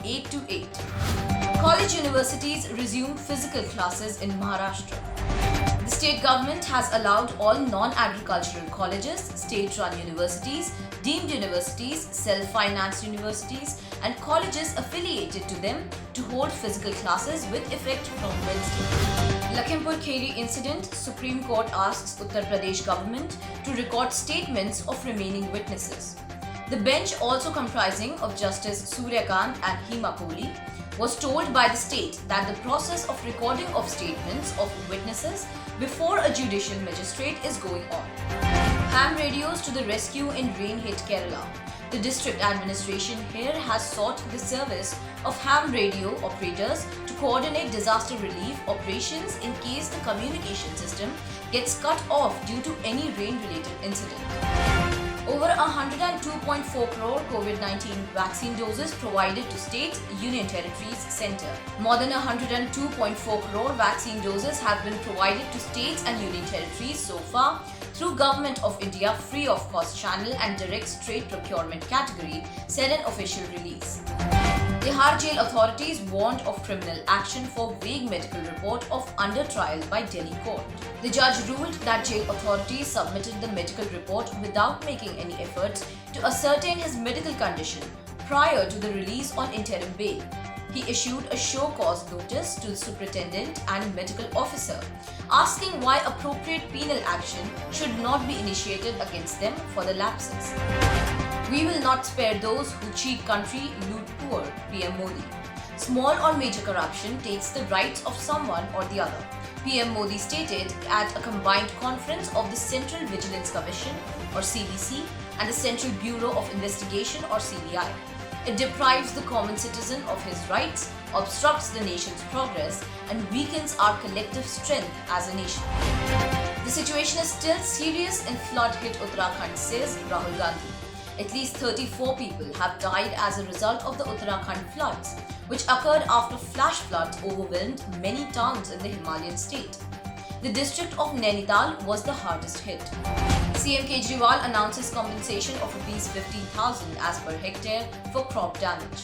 8 to 8. College universities resume physical classes in Maharashtra. The state government has allowed all non-agricultural colleges, state-run universities, deemed universities, self-financed universities, and colleges affiliated to them to hold physical classes with effect from Wednesday. Lakhimpur Kheri incident, Supreme Court asks Uttar Pradesh government to record statements of remaining witnesses. The bench, also comprising of Justice Suryakant and Hema Kohli, was told by the state that the process of recording of statements of witnesses before a judicial magistrate is going on. Ham radios to the rescue in rain-hit Kerala. The district administration here has sought the service of ham radio operators to coordinate disaster relief operations in case the communication system gets cut off due to any rain-related incident. Over 102.4 crore COVID-19 vaccine doses provided to states, union territories center. More than 102.4 crore vaccine doses have been provided to states and union territories so far through Government of India free of cost channel and direct straight procurement category, said an official release. Tihar jail authorities warned of criminal action for vague medical report of under trial by Delhi court. The judge ruled that jail authorities submitted the medical report without making any efforts to ascertain his medical condition prior to the release on interim bail. He issued a show cause notice to the superintendent and medical officer, asking why appropriate penal action should not be initiated against them for the lapses. We will not spare those who cheat country, loot poor, PM Modi. Small or major corruption takes the rights of someone or the other, PM Modi stated at a combined conference of the Central Vigilance Commission or CVC and the Central Bureau of Investigation or CBI. It deprives the common citizen of his rights, obstructs the nation's progress, and weakens our collective strength as a nation. The situation is still serious in flood-hit Uttarakhand, says Rahul Gandhi. At least 34 people have died as a result of the Uttarakhand floods, which occurred after flash floods overwhelmed many towns in the Himalayan state. The district of Nainital was the hardest hit. CM Kejriwal announces compensation of Rs 15,000 as per hectare for crop damage.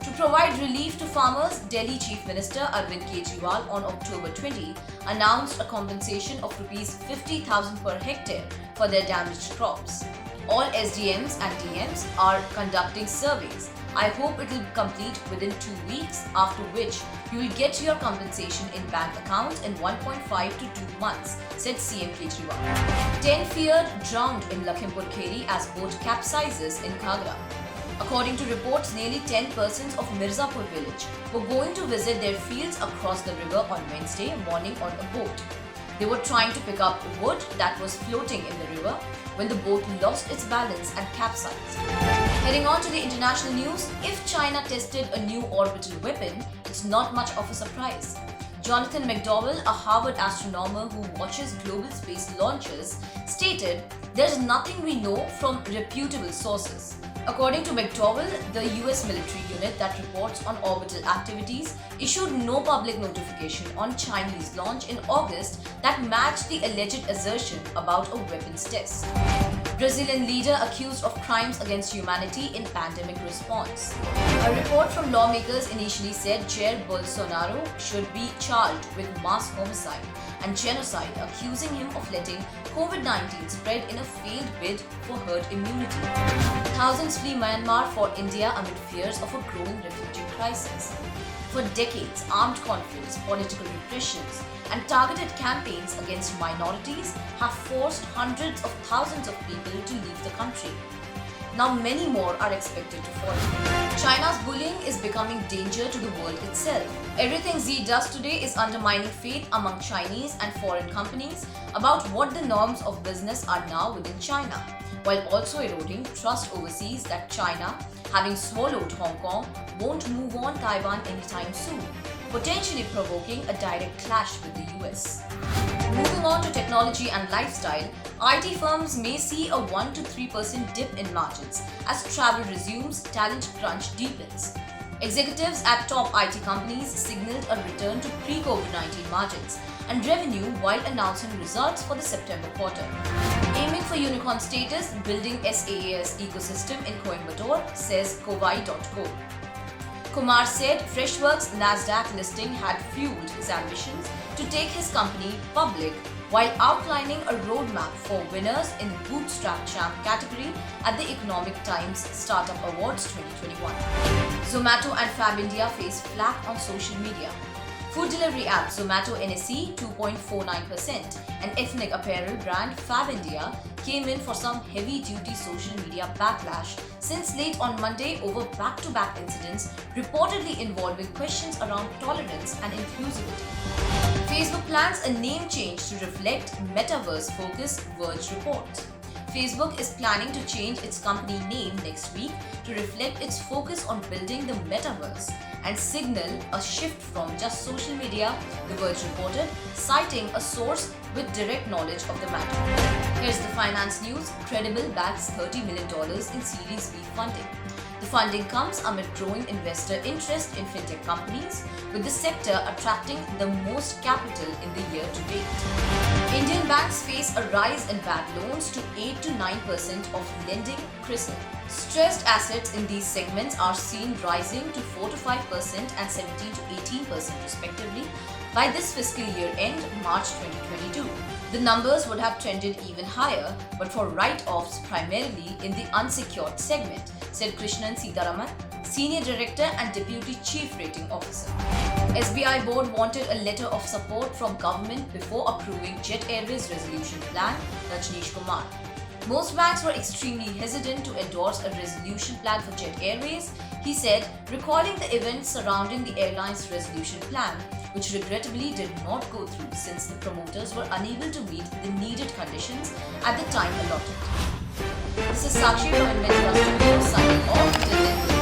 To provide relief to farmers, Delhi Chief Minister Arvind Kejriwal on October 20 announced a compensation of Rs 50,000 per hectare for their damaged crops. All SDMs and DMs are conducting surveys. I hope it will complete within 2 weeks, after which you will get your compensation in bank accounts in 1.5 to 2 months, said CM Kejriwal. 10 feared drowned in Lakhimpur Kheri as boat capsizes in Khagra. According to reports, nearly 10 persons of Mirzapur village were going to visit their fields across the river on Wednesday morning on a boat. They were trying to pick up wood that was floating in the river when the boat lost its balance and capsized. Heading on to the international news, if China tested a new orbital weapon, it's not much of a surprise. Jonathan McDowell, a Harvard astronomer who watches global space launches, stated, "There's nothing we know from reputable sources." According to McDowell, the US military unit that reports on orbital activities issued no public notification on Chinese launch in August that matched the alleged assertion about a weapons test. Brazilian leader accused of crimes against humanity in pandemic response. A report from lawmakers initially said Jair Bolsonaro should be charged with mass homicide and genocide, accusing him of letting COVID-19 spread in a failed bid for herd immunity. Thousands flee Myanmar for India amid fears of a growing refugee crisis. For decades, armed conflicts, political repressions, and targeted campaigns against minorities have forced hundreds of thousands of people to leave the country. Now many more are expected to follow. China's bullying is becoming danger to the world itself. Everything Xi does today is undermining faith among Chinese and foreign companies about what the norms of business are now within China, while also eroding trust overseas that China, having swallowed Hong Kong, won't move on Taiwan anytime soon, potentially provoking a direct clash with the US. Moving on to technology and lifestyle, IT firms may see a 1 to 3% dip in margins as travel resumes, talent crunch deepens. Executives at top IT companies signaled a return to pre-COVID-19 margins and revenue while announcing results for the September quarter. Aiming for unicorn status, building SaaS ecosystem in Coimbatore, says Kovai.co. Kumar said Freshworks' Nasdaq listing had fueled his ambitions to take his company public while outlining a roadmap for winners in the Bootstrap Champ category at the Economic Times Startup Awards 2021. Zomato and Fab India face flack on social media. Food delivery app Zomato NSE 2.49% and ethnic apparel brand Fab India came in for some heavy-duty social media backlash since late on Monday over back-to-back incidents reportedly involving questions around tolerance and inclusivity. Facebook plans a name change to reflect metaverse-focused Verge reports. Facebook is planning to change its company name next week to reflect its focus on building the metaverse and signal a shift from just social media, The Verge reported, citing a source with direct knowledge of the matter. Here's the finance news. Credible backs $30 million in Series B funding. The funding comes amid growing investor interest in fintech companies, with the sector attracting the most capital in the year to date. Indian banks face a rise in bad loans to 8 to 9% of lending CRISIL. Stressed assets in these segments are seen rising to 4 to 5% and 17 to 18% respectively by this fiscal year end, March 2022. The numbers would have trended even higher, but for write-offs primarily in the unsecured segment, said Krishnan Sitharaman, Senior Director and Deputy Chief Rating Officer. SBI Board wanted a letter of support from government before approving Jet Airways resolution plan, Rajneesh Kumar. Most banks were extremely hesitant to endorse a resolution plan for Jet Airways, he said, recalling the events surrounding the airline's resolution plan, which regrettably did not go through since the promoters were unable to meet the needed conditions at the time allotted. This is Sakshi from Inventera Studios signing off. Till then,